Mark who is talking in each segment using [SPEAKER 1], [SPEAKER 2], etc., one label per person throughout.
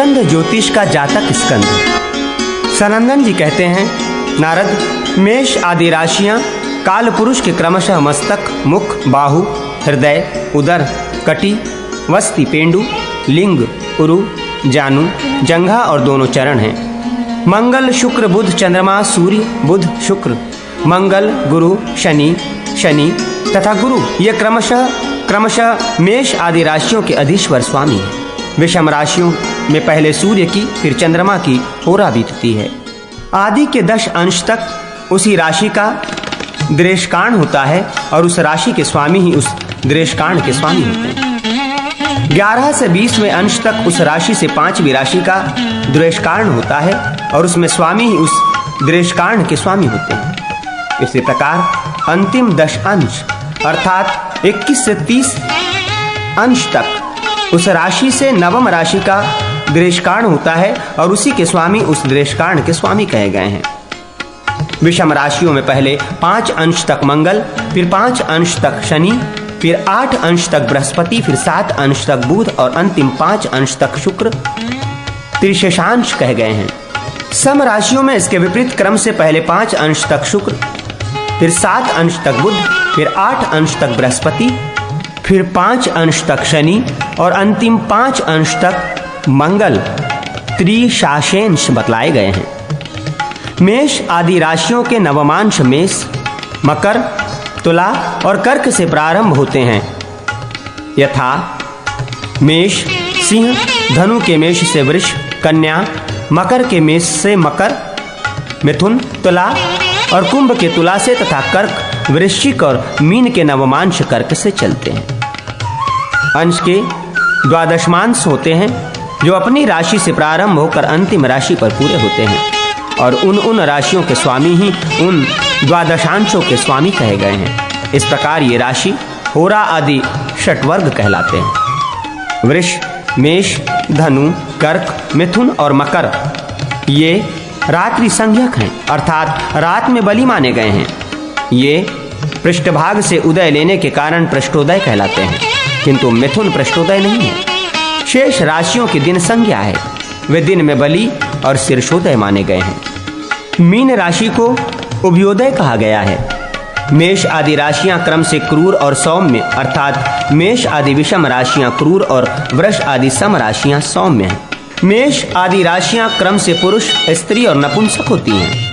[SPEAKER 1] स्कंद ज्योतिष का जातक स्कंद। सनंदन जी कहते हैं, नारद, मेष आदि राशियां काल पुरुष के क्रमशः मस्तक, मुख, बाहु, हृदय, उदर, कटी, वस्ति, पेंडु, लिंग, उरु, जानु, जंघा और दोनों चरण हैं। मंगल, शुक्र, बुध, चंद्रमा, सूर्य, बुध, शुक्र, मंगल, गुरु, शनि, शनि तथा गुरु ये क्रमशः मेष आदि राशियों के अधीश्वर स्वामी हैं। विषम राशियों में पहले सूर्य की, फिर चंद्रमा की होरा बीतती है। आदि के 10 अंश तक उसी राशि का द्रेशकांड होता है और उस राशि के स्वामी ही उस द्रेशकांड के स्वामी होते हैं। 11 से 20वें अंश तक उस राशि से 5वीं राशि का द्वेषकांड होता है और उसमें स्वामी ही उस द्वेषकांड के स्वामी होते हैं। इसी प्रकार अंतिम 10 अंश अर्थात 21 से 30 अंश तक उस राशि से 9वीं राशि का द्वेषकांड होता है और उसी के स्वामी उस द्वेषकांड के स्वामी कहे गए हैं। विषम राशियों में पहले 5 अंश तक मंगल, फिर 5 अंश तक शनि, फिर 8 अंश तक बृहस्पति, फिर 7 अंश तक बुध और अंतिम 5 अंश तक शुक्र त्रिशेषांश कहे गए हैं। सम राशियों में इसके विपरीत क्रम से पहले 5 अंश तक शुक्र, फिर 7 अंश तक बुध, फिर 8 अंश तक बृहस्पति, फिर 5 अंश तक शनि और अंतिम 5 अंश तक मंगल त्रिशाशेंश बतलाए गए हैं। मेष आदि राशियों के नवमांश मेष, मकर, तुला और कर्क से प्रारंभ होते हैं, यथा मेष, सिंह, धनु के मेष से वृष, कन्या, मकर के मेष से मकर, मिथुन, तुला और कुंभ के तुला से तथा कर्क, वृश्चिक और मीन के नवमांश कर्क से चलते हैं। अंश के द्वादशमांश होते हैं जो अपनी राशि से प्रारंभ होकर अंतिम राशि पर पूरे होते हैं और उन राशियों के स्वामी ही उन द्वादशांशों के स्वामी कहे गए हैं। इस प्रकार ये राशि होरा आदि षटवर्ग कहलाते हैं। वृष, मेष, धनु, कर्क, मिथुन और मकर ये रात्रि संज्ञक हैं अर्थात रात में बलि माने गए हैं। ये पृष्ठभाग से उदय लेने के कारण पृष्ठोदय कहलाते हैं, किंतु मिथुन पृष्ठोदय नहीं है। शेष राशियों की दिन संज्ञा है, वे दिन में बलि और शीर्षोदय माने गए हैं। मीन राशि को उभयोदय कहा गया है। मेष आदि राशियां क्रम से क्रूर और सौम्य अर्थात मेष आदि विषम राशियां क्रूर और वृष आदि सम राशियां सौम्य हैं। मेष आदि राशियां क्रम से पुरुष, स्त्री और नपुंसक होती हैं।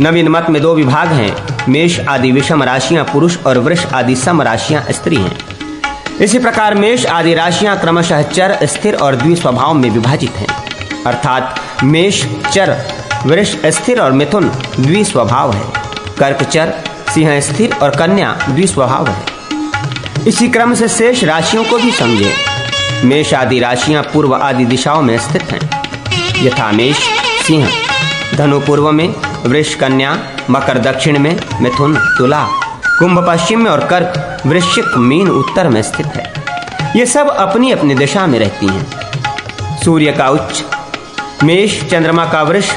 [SPEAKER 1] नवीन मत में 2 विभाग हैं, मेष आदि विषम राशियां पुरुष और वृष आदि सम राशियां स्त्री हैं। इसी प्रकार मेष आदि राशियां क्रमशः चर, स्थिर और द्विस्वभाव में विभाजित हैं अर्थात मेष चर, वृष स्थिर और मिथुन द्विस्वभाव है। कर्क चर, सिंह स्थिर और कन्या द्विस्वभाव है। इसी क्रम से शेष राशियों को भी समझे। मेष आदि राशियां पूर्व आदि दिशाओं में स्थित हैं, यथा मेष, सिंह, धनु पूर्व में, वृष, कन्या, मकर दक्षिण में, मिथुन, तुला, कुंभ पश्चिम में और कर्क, वृश्चिक, मीन उत्तर में स्थित है। ये सब अपनी अपनी दिशा में रहती हैं। सूर्य का उच्च मेष, चंद्रमा का वृष,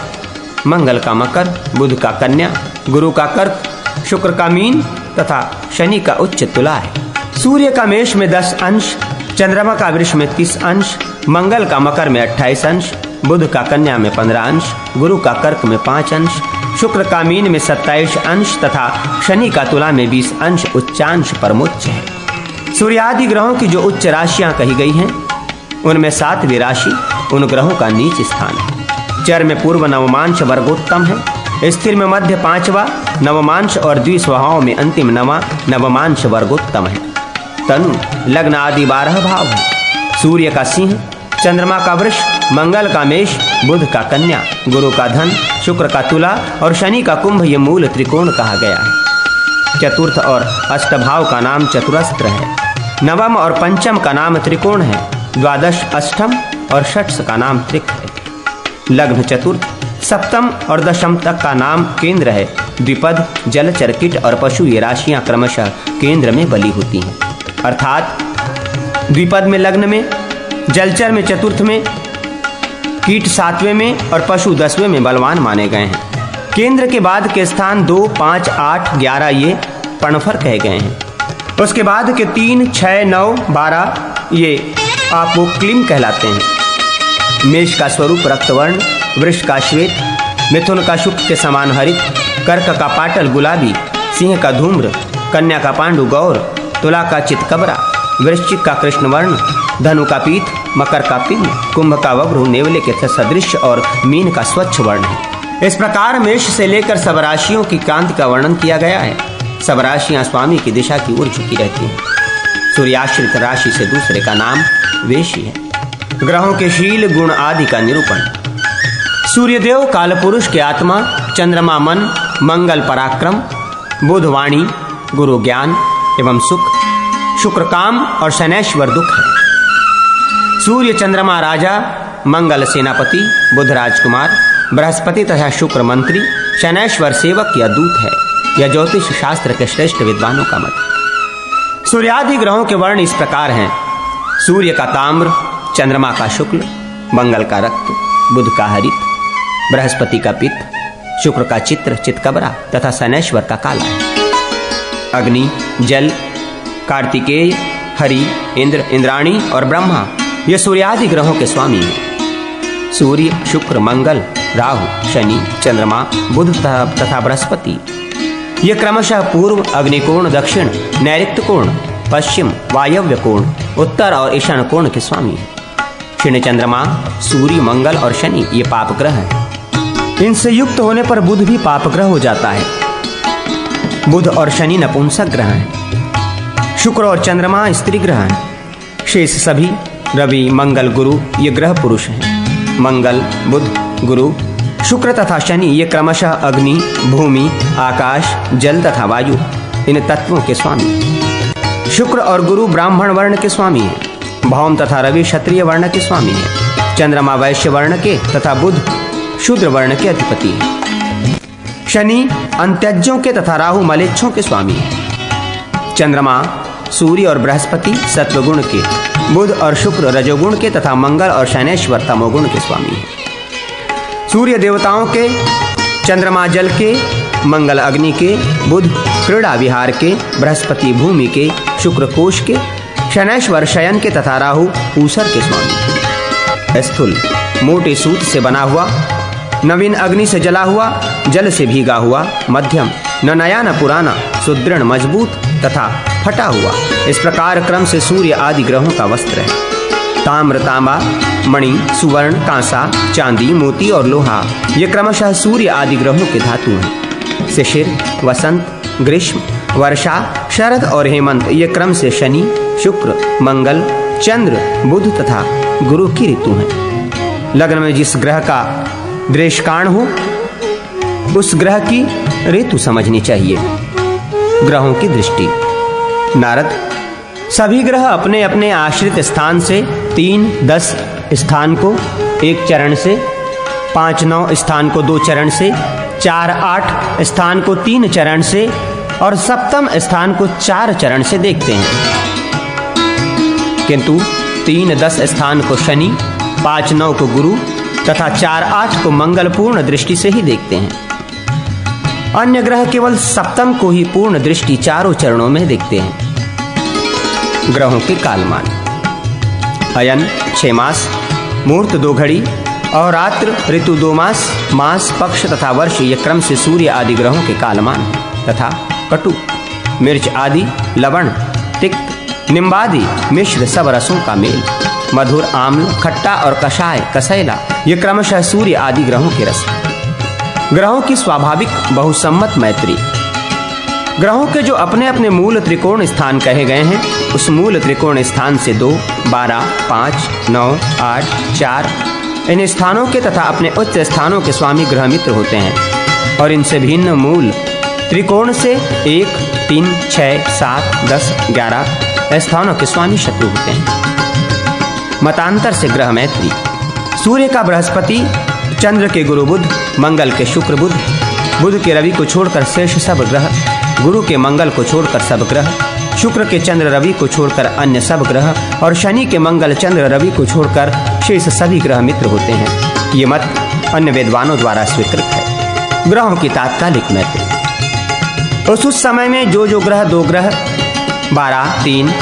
[SPEAKER 1] मंगल का मकर, बुध का कन्या, गुरु का कर्क, शुक्र का मीन तथा शनि का उच्च तुला है। सूर्य का मेष में 10 अंश, चंद्रमा का वृष में 30 अंश, मंगल का मकर में 28 अंश, बुध का कन्या में 15 अंश, गुरु का कर्क में 5 अंश, शुक्र का मीन में 27 अंश तथा शनि का तुला में 20 अंश उच्चांश परमोच्च है। सूर्यादि ग्रहों की जो उच्च राशियां कही गई हैं उनमें 7वीं राशि उन ग्रहों का नीच स्थान है। चर में पूर्व नवमांश वर्गोत्तम है, स्थिर में मध्य 5वां नवमांश और द्विस्वभाव में अंतिम नवमांश वर्गोत्तम है। तनु, लग्न आदि 12 भाव है। सूर्य का सिंह, चंद्रमा का वृष, मंगल का मेष, बुध का कन्या, गुरु का धन, शुक्र का तुला और शनि का कुंभ ये मूल त्रिकोण कहा गया है। चतुर्थ और अष्टभाव का नाम चतुरस्त्र है। नवम और पंचम का नाम त्रिकोण है। द्वादश अष्टम और षष्ठ का नाम त्रिक है। लग्न चतुर्थ, सप्तम और दशम तक का नाम केंद्र है। द्विपद, जलचर, कीट और पशु ये राशियां क्रमशः केंद्र में बली होती हैं अर्थात द्विपद में लग्न में, जलचर में चतुर्थ में, कीट 7वें में और पशु 10वें में बलवान माने गए हैं। केंद्र के बाद के स्थान 2, 5, 8, 11 ये पणफर कहे गए हैं। उसके बाद के 3, 6, 9, 12 ये आपोक्लिम कहलाते हैं। मेष का स्वरूप रक्तवर्ण, वृष का श्वेत, मिथुन का शुक्र के समान हरित, कर्क का पाटल गुलाबी, सिंह का धूम्र, कन्या का पांडु गौर, तुला का चितकबरा, वृश्चिक का कृष्ण वर्ण, धनु का पीत, मकर का पिंड, कुंभ का वज्र नेवले के सदृश और मीन का स्वच्छ वर्ण है। इस प्रकार मेष से लेकर सब राशियों की कांति का वर्णन किया गया है। सब राशियां स्वामी की दिशा की ओर झुकी रहती हैं। सूर्याश्रित राशि से दूसरे का नाम वेशी है। ग्रहों के शील गुण आदि का निरूपण। सूर्यदेव कालपुरुष के आत्मा, चंद्रमा मन, मंगल पराक्रम, बुध वाणी, गुरु ज्ञान एवं सुख, शुक्र काम और शनैश्वर दुख है। सूर्य चंद्रमा राजा, मंगल सेनापति, बुध राजकुमार, बृहस्पति तथा शुक्र मंत्री, शनैश्वर सेवक या दूत है। यह ज्योतिष शास्त्र के श्रेष्ठ विद्वानों का मत। सूर्यादि ग्रहों के वर्ण इस प्रकार हैं। सूर्य का ताम्र, चंद्रमा का शुक्ल, मंगल का रक्त, बुध का हरित, बृहस्पति का पित्त, शुक्र का चित्र चितकबरा तथा शनैश्वर का काला है। अग्नि, जल, कार्तिकेय, हरि, इंद्र, इंद्राणी और ब्रह्मा ये सूर्यादि ग्रहों के स्वामी हैं। सूर्य, शुक्र, मंगल, राहु, शनि, चंद्रमा, बुध तथा बृहस्पति ये क्रमशः पूर्व अग्निकोण, दक्षिण नैऋत्य कोण, पश्चिम वायव्य कोण, उत्तर और ईशान कोण के स्वामी हैं। क्षीण चंद्रमा, सूर्य, मंगल और शनि ये पाप ग्रह हैं। इनसे युक्त होने पर बुध भी पाप ग्रह हो जाता है। बुध और शनि नपुंसक ग्रह हैं। शुक्र और चंद्रमा स्त्री ग्रह हैं। शेष सभी रवि, मंगल, गुरु ये ग्रह पुरुष हैं। मंगल, बुध, गुरु, शुक्र तथा शनि ये क्रमशः अग्नि, भूमि, आकाश, जल तथा वायु इन तत्वों के स्वामी। शुक्र और गुरु ब्राह्मण वर्ण के स्वामी हैं। भौम तथा रवि क्षत्रिय वर्ण के स्वामी हैं। चंद्रमा वैश्य वर्ण के तथा बुध शूद्र वर्ण के अधिपति हैं। शनि अंत्यज्यों के तथा राहु मलेच्छों के स्वामी हैं। चंद्रमा, सूर्य और बृहस्पति सत्वगुण के, बुध और शुक्र रजोगुण के तथा मंगल और शनैश्वर तमोगुण के स्वामी हैं। सूर्य देवताओं के, चंद्रमा जल के, मंगल अग्नि के, बुध क्रीड़ा विहार के, बृहस्पति भूमि के, शुक्र कोश के, शनैश्वर शयन के तथा राहु ऊसर के स्वामी। स्थूल मोटे सूत से बना हुआ, नवीन अग्नि से जला हुआ, जल से भीगा हुआ, मध्यम न नया न पुराना, सुदृढ़ मजबूत तथा फटा हुआ, इस प्रकार क्रम से सूर्य आदि ग्रहों का वस्त्र है। ताम्र, तांबा, मणि, सुवर्ण, कांसा, चांदी, मोती और लोहा ये क्रमशः सूर्य आदि ग्रहों के धातु हैं। शिशिर, वसंत, ग्रीष्म, वर्षा, शरद और हेमंत ये क्रम से शनि, शुक्र, मंगल, चंद्र, बुध तथा गुरु की ऋतु हैं। लग्न में जिस ग्रह का दृष्काण हो उस ग्रह की ऋतु समझनी चाहिए। ग्रहों की दृष्टि। नारद, सभी ग्रह अपने अपने आश्रित स्थान से 3-10 स्थान को 1 चरण से, 5-9 स्थान को 2 चरण से, 4-8 स्थान को 3 चरण से और सप्तम स्थान को 4 चरण से देखते हैं। किंतु 3-10 स्थान को शनि, 5-9 को गुरु तथा 4-8 को मंगल पूर्ण दृष्टि से ही देखते हैं। अन्य ग्रह केवल सप्तम को ही पूर्ण दृष्टि चारों चरणों में देखते हैं। ग्रहों के कालमान। अयन 6 मास, मुहूर्त 2 घड़ी और रात्र, ऋतु 2 मास, मास, पक्ष तथा वर्ष ये क्रम से सूर्य आदि ग्रहों के कालमान तथा कटु, मिर्च आदि, लवण, तिक्त, निम्बादि मिश्र सब रसों का मेल, मधुर, आम्ल, खट्टा और कषाय, कसैला ये क्रमशः सूर्य आदि ग्रहों के रस। ग्रहों की स्वाभाविक बहुसम्मत मैत्री। ग्रहों के जो अपने अपने मूल त्रिकोण स्थान कहे गए हैं उस मूल त्रिकोण स्थान से 2, 12, 5, 9, 8, 4 इन स्थानों के तथा अपने उच्च स्थानों के स्वामी ग्रह मित्र होते हैं और इनसे भिन्न मूल त्रिकोण से 1, 3, 6, 7, 10, 11 स्थानों के स्वामी शत्रु होते हैं। मतांतर से ग्रह मैत्री। सूर्य का बृहस्पति, चंद्र के गुरु बुध, मंगल के शुक्र बुध, बुध के रवि को छोड़कर शेष सब ग्रह, गुरु के मंगल को छोड़कर सब ग्रह, शुक्र के चंद्र रवि को छोड़कर अन्य सब ग्रह और शनि के मंगल चंद्र रवि को छोड़कर शेष सभी ग्रह मित्र होते हैं। ये मत अन्य विद्वानों द्वारा स्वीकृत है। ग्रहों की तात्कालिक मैत्री। उस समय में जो ग्रह 2 ग्रह 12, 3,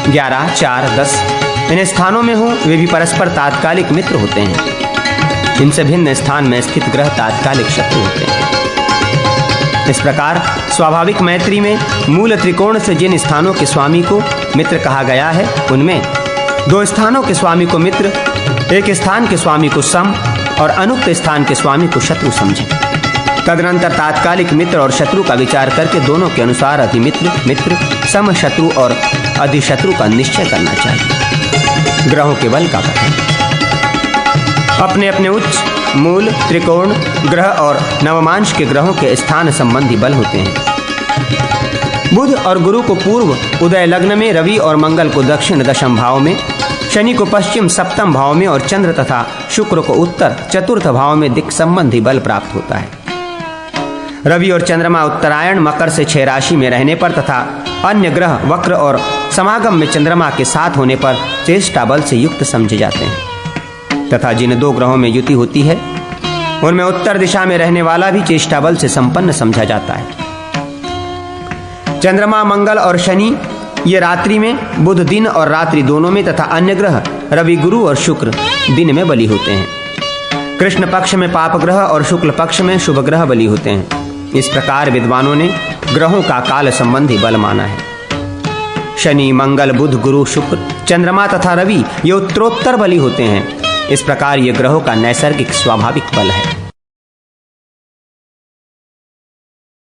[SPEAKER 1] 11, 4, 10 इन स्थानों में हो वे भी परस्पर तात्कालिक मित्र होते हैं। इनसे भिन्न स्थान में स्थित ग्रह तात्कालिक शत्रु होते हैं। इस प्रकार स्वाभाविक मैत्री में मूल त्रिकोण से जिन स्थानों के स्वामी को मित्र कहा गया है, उनमें 2 स्थानों के स्वामी को मित्र, 1 स्थान के स्वामी को सम और अनुक्त स्थान के स्वामी को शत्रु समझें। तदनंतर तात्कालिक मित्र और शत्रु का विचार करके दोनों के अनुसार अधिमित्र, मित्र, सम शत्रु और अधिशत्रु का निश्चय करना चाहिए। ग्रहों के बल का कथन। अपने अपने उच्च, मूल, त्रिकोण, ग्रह और नवमांश के ग्रहों के स्थान संबंधी बल होते हैं। बुध और गुरु को पूर्व उदय लग्न में, रवि और मंगल को दक्षिण दशम भाव में, शनि को पश्चिम सप्तम भाव में और चंद्र तथा शुक्र को उत्तर चतुर्थ भाव में दिक् संबंधी बल प्राप्त होता है। रवि और चंद्रमा उत्तरायण मकर से 6 राशि में रहने पर तथा अन्य ग्रह वक्र और समागम में चंद्रमा के साथ होने पर चेष्टा बल से युक्त समझे जाते हैं तथा जिन 2 ग्रहों में युति होती है उनमें उत्तर दिशा में रहने वाला भी चेष्टा बल से संपन्न समझा जाता है। चंद्रमा, मंगल और शनि ये रात्रि में, बुध दिन और रात्रि दोनों में तथा अन्य ग्रह रवि, गुरु और शुक्र दिन में बली होते हैं। कृष्ण पक्ष में पाप ग्रह और शुक्ल पक्ष में शुभ ग्रह बली होते हैं। इस प्रकार विद्वानों ने ग्रहों का काल संबंधी बल माना है। शनि, मंगल, बुध, गुरु, शुक्र, चंद्रमा तथा रवि ये उत्तरोत्तर बली होते हैं। इस प्रकार ये ग्रहों का नैसर्गिक स्वाभाविक बल है।